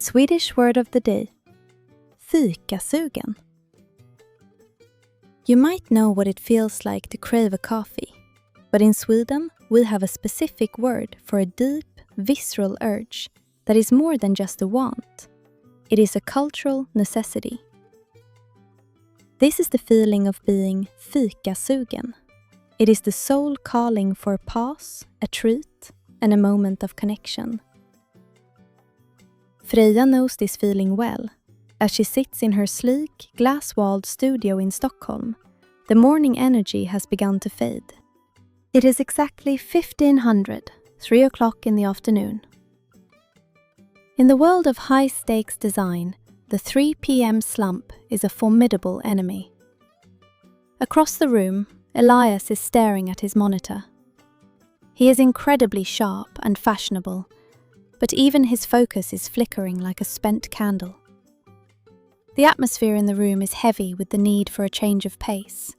Swedish word of the day. Fikasugen. You might know what it feels like to crave a coffee, but in Sweden we have a specific word for a deep, visceral urge that is more than just a want. It is a cultural necessity. This is the feeling of being fikasugen. It is the soul calling for a pause, a treat, and a moment of connection. Freja knows this feeling well. As she sits in her sleek, glass-walled studio in Stockholm, the morning energy has begun to fade. It is exactly 1500, 3 o'clock in the afternoon. In the world of high-stakes design, the 3 p.m. slump is a formidable enemy. Across the room, Elias is staring at his monitor. He is incredibly sharp and fashionable, but even his focus is flickering like a spent candle. The atmosphere in the room is heavy with the need for a change of pace.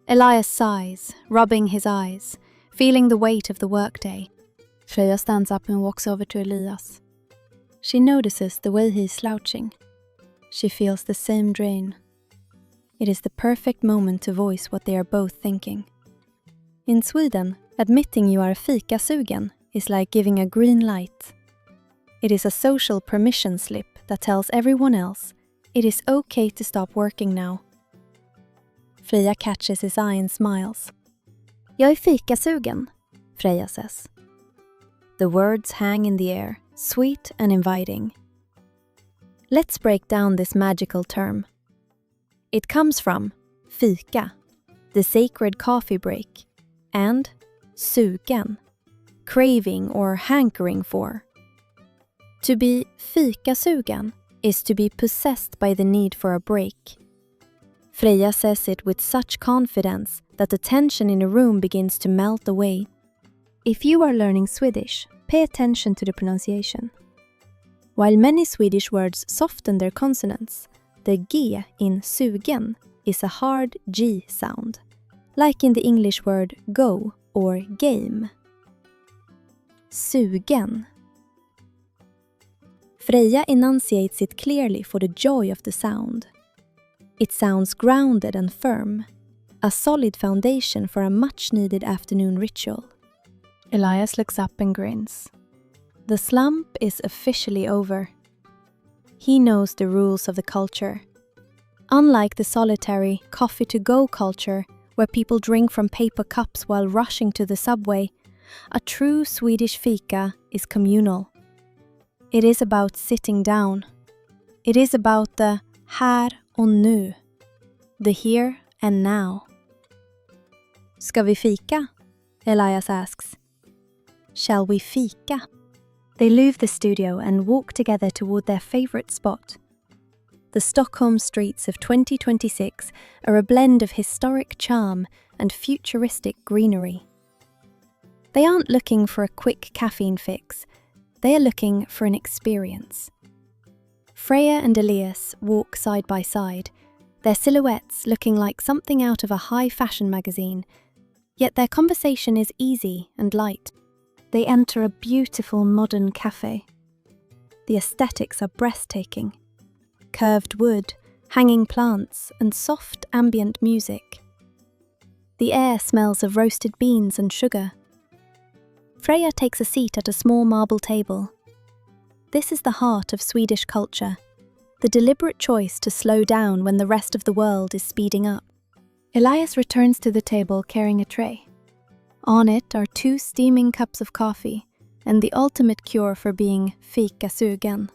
Elias sighs, rubbing his eyes, feeling the weight of the workday. Freja stands up and walks over to Elias. She notices the way he is slouching. She feels the same drain. It is the perfect moment to voice what they are both thinking. In Sweden, admitting you are fikasugen is like giving a green light. It is a social permission slip that tells everyone else it is okay to stop working now. Freja catches his eye and smiles. Jag är fikasugen, Freja says. The words hang in the air, sweet and inviting. Let's break down this magical term. It comes from fika, the sacred coffee break, and sugen, craving or hankering for. To be fikasugen is to be possessed by the need for a break. Freja says it with such confidence that the tension in a room begins to melt away. If you are learning Swedish, pay attention to the pronunciation. While many Swedish words soften their consonants, the G in sugen is a hard G sound, like in the English word go or game. Sugen. Freja enunciates it clearly for the joy of the sound. It sounds grounded and firm, a solid foundation for a much-needed afternoon ritual. Elias looks up and grins. The slump is officially over. He knows the rules of the culture. Unlike the solitary coffee-to-go culture, where people drink from paper cups while rushing to the subway, a true Swedish fika is communal. It is about sitting down. It is about the här och nu, the here and now. Ska vi fika? Elias asks. Shall we fika? They leave the studio and walk together toward their favorite spot. The Stockholm streets of 2026 are a blend of historic charm and futuristic greenery. They aren't looking for a quick caffeine fix. They are looking for an experience. Freja and Elias walk side by side, their silhouettes looking like something out of a high fashion magazine, yet their conversation is easy and light. They enter a beautiful modern café. The aesthetics are breathtaking. Curved wood, hanging plants, and soft ambient music. The air smells of roasted beans and sugar. Freja takes a seat at a small marble table. This is the heart of Swedish culture, the deliberate choice to slow down when the rest of the world is speeding up. Elias returns to the table carrying a tray. On it are 2 steaming cups of coffee and the ultimate cure for being fikasugen,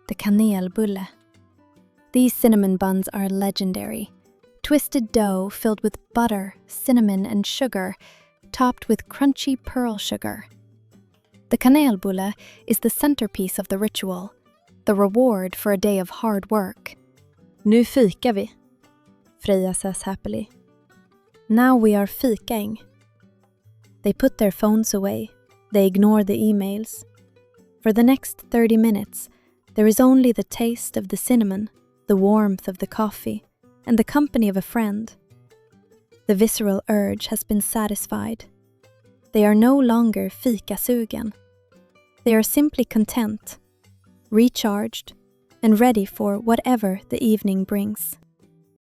the Kanelbulle. These cinnamon buns are legendary. Twisted dough filled with butter, cinnamon, and sugar, topped with crunchy pearl sugar. The Kanelbulle is the centerpiece of the ritual, the reward for a day of hard work. Nu fikar vi, Freja says happily. Now we are fikaing. They put their phones away. They ignore the emails. For the next 30 minutes, there is only the taste of the cinnamon, the warmth of the coffee, and the company of a friend. The visceral urge has been satisfied. They are no longer fikasugen. They are simply content, recharged, and ready for whatever the evening brings.